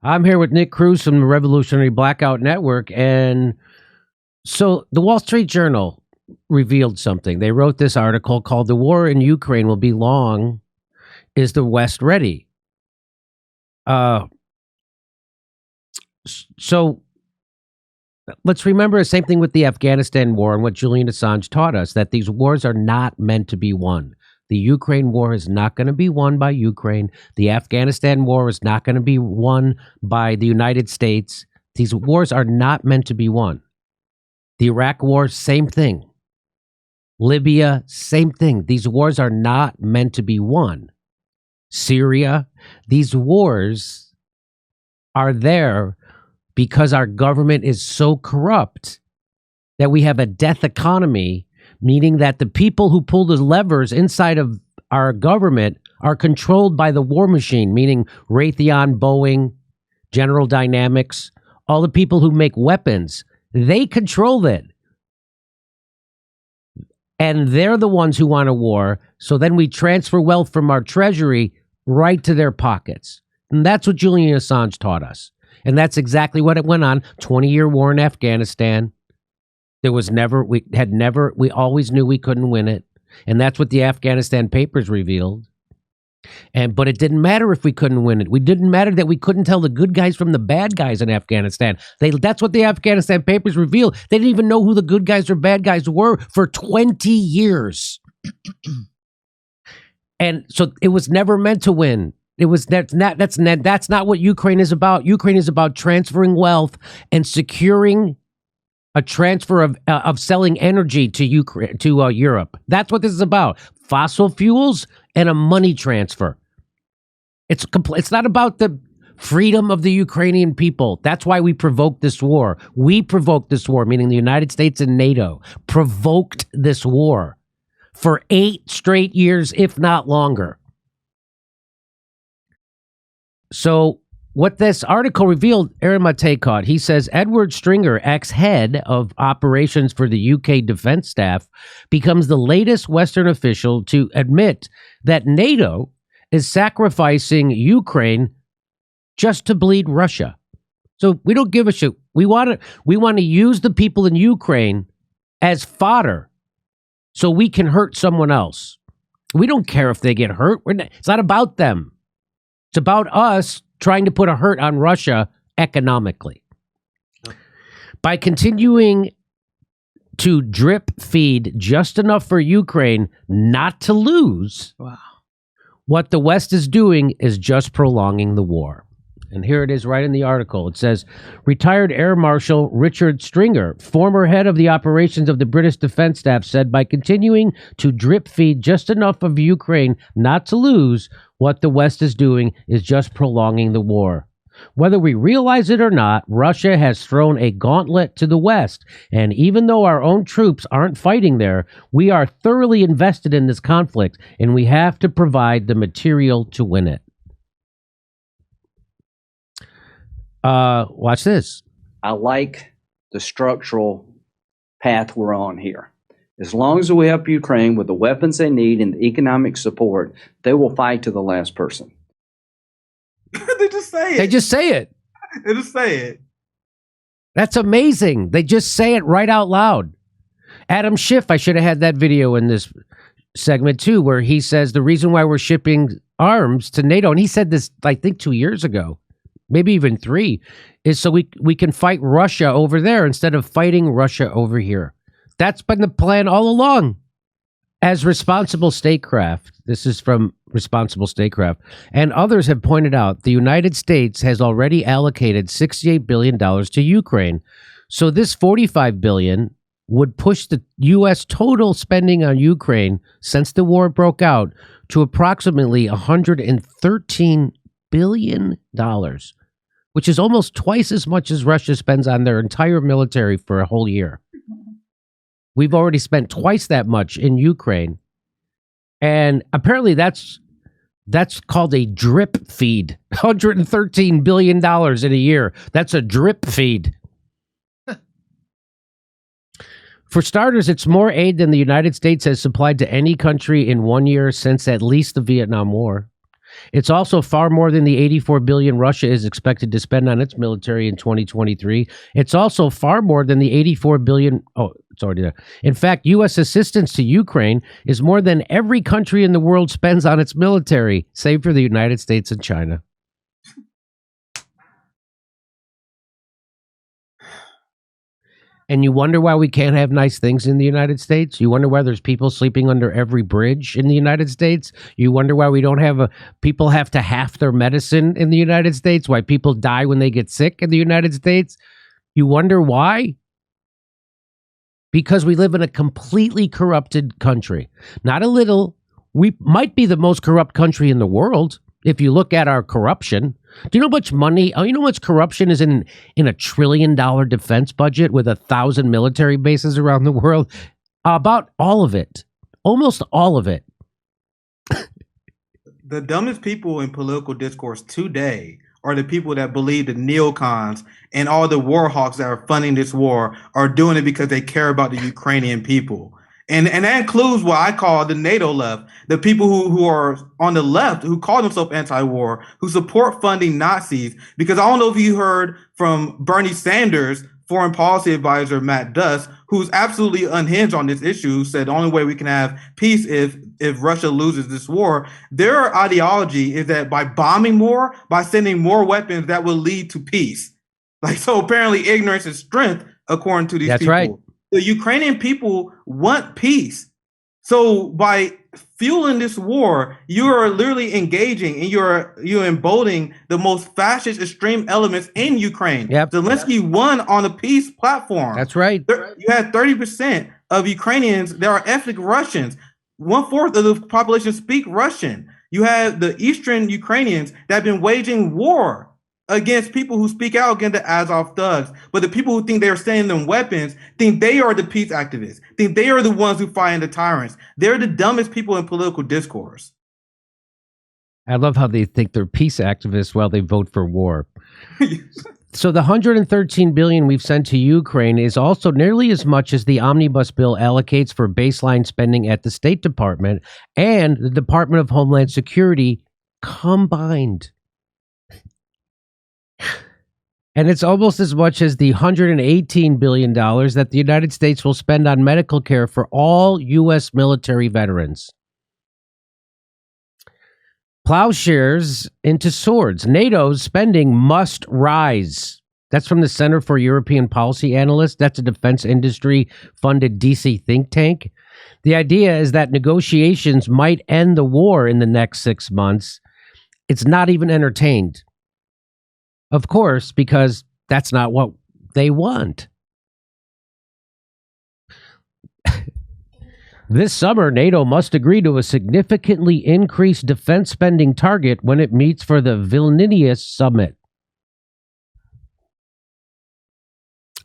I'm here with Nick Cruse from the Revolutionary Blackout Network. And so the Wall Street Journal revealed something. They wrote this article called "The War in Ukraine Will Be Long. Is the West Ready?" So let's remember the same thing with the Afghanistan war and what Julian Assange taught us, that these wars are not meant to be won. The Ukraine war is not going to be won by Ukraine. The Afghanistan war is not going to be won by the United States. These wars are not meant to be won. The Iraq war, same thing. Libya, same thing. These wars are not meant to be won. Syria, these wars are there because our government is so corrupt that we have a death economy, meaning that the people who pull the levers inside of our government are controlled by the war machine, meaning Raytheon, Boeing, General Dynamics, all the people who make weapons. They control it. And they're the ones who want a war. So then we transfer wealth from our treasury right to their pockets. And that's what Julian Assange taught us. And that's exactly what it went on. 20-year war in Afghanistan. There was we always knew we couldn't win it. And that's what the Afghanistan papers revealed. But it didn't matter if we couldn't win it. It didn't matter that we couldn't tell the good guys from the bad guys in Afghanistan. That's what the Afghanistan papers revealed. They didn't even know who the good guys or bad guys were for 20 years. And so it was never meant to win. That's not what Ukraine is about. Ukraine is about transferring wealth and securing a transfer of selling energy to Ukraine, to Europe. That's what this is about. Fossil fuels and a money transfer. It's not about the freedom of the Ukrainian people. That's why we provoked this war. We provoked this war, meaning the United States and NATO provoked this war for 8 straight years, if not longer. So what this article revealed, Aaron caught, he says Edward Stringer, ex-head of operations for the UK Defense Staff, becomes the latest Western official to admit that NATO is sacrificing Ukraine just to bleed Russia. So we don't give a shit. We want to use the people in Ukraine as fodder so we can hurt someone else. We don't care if they get hurt. It's not about them. It's about us trying to put a hurt on Russia economically. By continuing to drip feed just enough for Ukraine not to lose, what the West is doing is just prolonging the war. And here it is right in the article. It says, retired Air Marshal Richard Stringer, former head of the operations of the British Defense Staff, said by continuing to drip feed just enough of Ukraine not to lose, what the West is doing is just prolonging the war. Whether we realize it or not, Russia has thrown a gauntlet to the West. And even though our own troops aren't fighting there, we are thoroughly invested in this conflict, and we have to provide the material to win it. Watch this. I like the structural path we're on here. As long as we help Ukraine with the weapons they need and the economic support, they will fight to the last person. They just say it. They just say it. They just say it. That's amazing. They just say it right out loud. Adam Schiff, I should have had that video in this segment too, where he says the reason why we're shipping arms to NATO, and he said this, I think 2 years ago, maybe even 3, is so we can fight Russia over there instead of fighting Russia over here. That's been the plan all along. As Responsible Statecraft, this is from Responsible Statecraft, and others have pointed out, the United States has already allocated $68 billion to Ukraine. So this $45 billion would push the U.S. total spending on Ukraine since the war broke out to approximately $113 billion, which is almost twice as much as Russia spends on their entire military for a whole year. We've already spent twice that much in Ukraine. And apparently that's called a drip feed. $113 billion in a year. That's a drip feed. For starters, it's more aid than the United States has supplied to any country in 1 year since at least the Vietnam War. It's also far more than the $84 billion Russia is expected to spend on its military in 2023. It's also far more than the $84 billion. Oh, it's already there. In fact, U.S. assistance to Ukraine is more than every country in the world spends on its military, save for the United States and China. And you wonder why we can't have nice things in the United States? You wonder why there's people sleeping under every bridge in the United States? You wonder why we don't have people have to half their medicine in the United States? Why people die when they get sick in the United States? You wonder why? Because we live in a completely corrupted country. Not a little. We might be the most corrupt country in the world if you look at our corruption. Do you know how much money, you know how much corruption is in a $1 trillion defense budget with 1,000 military bases around the world? About all of it. Almost all of it. The dumbest people in political discourse today are the people that believe the neocons and all the war hawks that are funding this war are doing it because they care about the Ukrainian people. And that includes what I call the NATO left, the people who are on the left, who call themselves anti-war, who support funding Nazis. Because I don't know if you heard from Bernie Sanders, foreign policy advisor Matt Duss, who's absolutely unhinged on this issue, said the only way we can have peace if Russia loses this war. Their ideology is that by bombing more, by sending more weapons, that will lead to peace. Like, so apparently ignorance is strength, according to these people. That's right. The Ukrainian people want peace. So by fueling this war, you are literally engaging and you're emboldening the most fascist extreme elements in Ukraine. Yep. Zelensky won on a peace platform. That's right. You had 30% of Ukrainians that are ethnic Russians. 1/4 of the population speak Russian. You have the Eastern Ukrainians that have been waging war against people who speak out against the Azov thugs. But the people who think they are sending them weapons think they are the peace activists, think they are the ones who fight the tyrants. They're the dumbest people in political discourse. I love how they think they're peace activists while they vote for war. So the $113 billion we've sent to Ukraine is also nearly as much as the omnibus bill allocates for baseline spending at the State Department and the Department of Homeland Security combined. And it's almost as much as the $118 billion that the United States will spend on medical care for all U.S. military veterans. Plowshares into swords. NATO's spending must rise. That's from the Center for European Policy Analysts. That's a defense industry funded DC think tank. The idea is that negotiations might end the war in the next 6 months. It's not even entertained. Of course, because that's not what they want. This summer, NATO must agree to a significantly increased defense spending target when it meets for the Vilnius summit.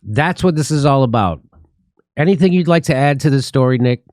That's what this is all about. Anything you'd like to add to this story, Nick?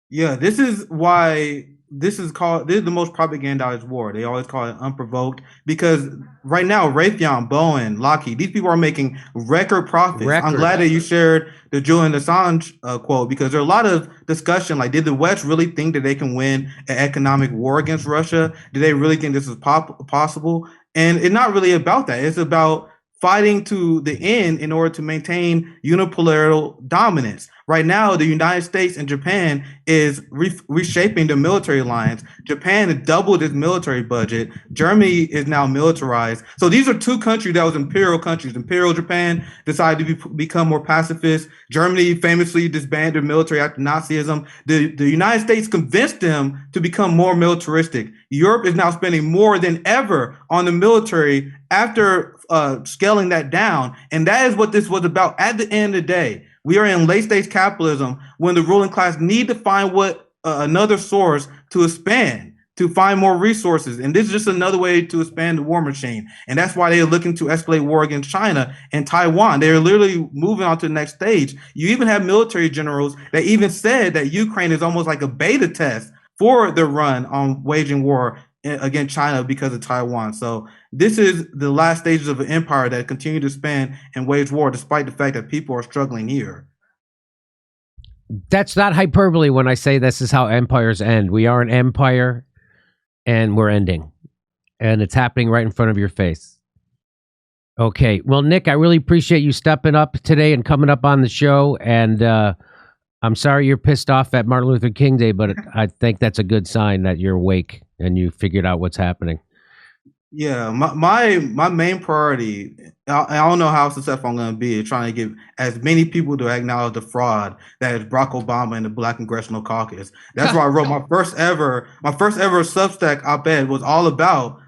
Yeah, this is why this is the most propagandized war. They always call it unprovoked because right now, Raytheon, Boeing, Lockheed, these people are making record profits. I'm glad that you shared the Julian Assange quote because there's a lot of discussion. Like, did the West really think that they can win an economic war against Russia? Do they really think this is possible? And it's not really about that. It's about fighting to the end in order to maintain unilateral dominance. Right now, the United States and Japan is reshaping the military alliance. Japan has doubled its military budget. Germany is now militarized. So these are two countries that was imperial countries. Imperial Japan decided to become more pacifist. Germany famously disbanded their military after Nazism. The United States convinced them to become more militaristic. Europe is now spending more than ever on the military after scaling that down. And that is what this was about at the end of the day. We are in late-stage capitalism when the ruling class need to find another source to expand, to find more resources. And this is just another way to expand the war machine. And that's why they are looking to escalate war against China and Taiwan. They're literally moving on to the next stage. You even have military generals that even said that Ukraine is almost like a beta test for the run on waging war against China because of Taiwan. So this is the last stages of an empire that continue to expand and wage war despite the fact that people are struggling here. That's not hyperbole when I say this is how empires end. We are an empire. and we're ending. And it's happening right in front of your face. Okay. Well, Nick, I really appreciate you stepping up today and coming up on the show. And I'm sorry you're pissed off at Martin Luther King Day, but I think that's a good sign that you're awake and you figured out what's happening. Yeah, my main priority, I don't know how successful I'm going to be, is trying to get as many people to acknowledge the fraud that is Barack Obama and the Black Congressional Caucus. That's why I wrote my first ever Substack op-ed was all about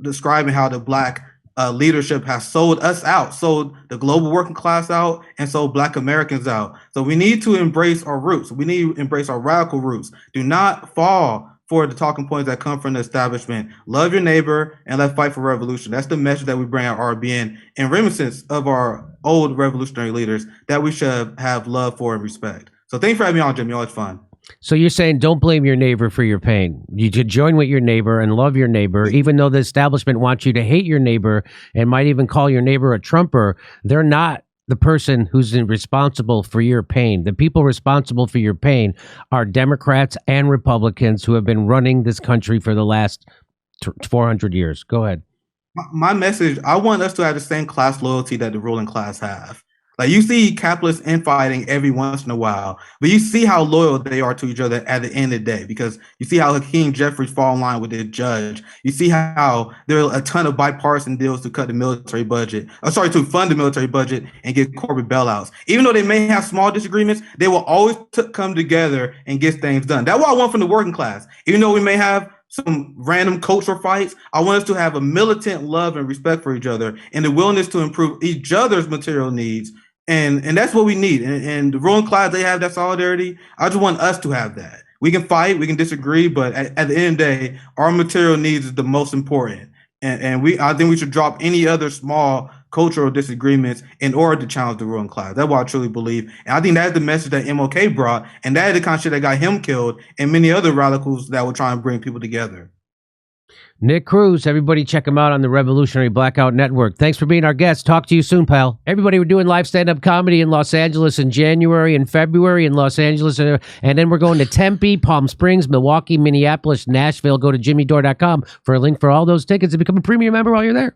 describing how the Black leadership has sold us out, sold the global working class out, and sold Black Americans out. So we need to embrace our roots. We need to embrace our radical roots. Do not fall for the talking points that come from the establishment. Love your neighbor and let's fight for revolution. That's the message that we bring at RBN in reminiscence of our old revolutionary leaders that we should have love for and respect. So thanks for having me on, Jimmy. Always fun. So you're saying don't blame your neighbor for your pain. You should join with your neighbor and love your neighbor, even though the establishment wants you to hate your neighbor and might even call your neighbor a Trumper. They're not the person who's responsible for your pain. The people responsible for your pain are Democrats and Republicans who have been running this country for the last 400 years. Go ahead. My message, I want us to have the same class loyalty that the ruling class have. Like, you see capitalists infighting every once in a while, but you see how loyal they are to each other at the end of the day, because you see how Hakeem Jeffries fall in line with their judge. You see how there are a ton of bipartisan deals to cut the military budget, to fund the military budget and get corporate bailouts. Even though they may have small disagreements, they will always come together and get things done. That's what I want from the working class. Even though we may have some random cultural fights, I want us to have a militant love and respect for each other and the willingness to improve each other's material needs. And that's what we need. And the ruling class, they have that solidarity. I just want us to have that. We can fight, we can disagree, but at the end of the day, our material needs is the most important. And I think we should drop any other small cultural disagreements in order to challenge the ruling class. That's what I truly believe. And I think that's the message that MLK brought. And that is the kind of shit that got him killed and many other radicals that were trying to bring people together. Nick Cruse, everybody check him out on the Revolutionary Blackout Network. Thanks for being our guest. Talk to you soon, pal. Everybody, we're doing live stand-up comedy in Los Angeles in January and February in Los Angeles. And then we're going to Tempe, Palm Springs, Milwaukee, Minneapolis, Nashville. Go to jimmydore.com for a link for all those tickets and become a premium member while you're there.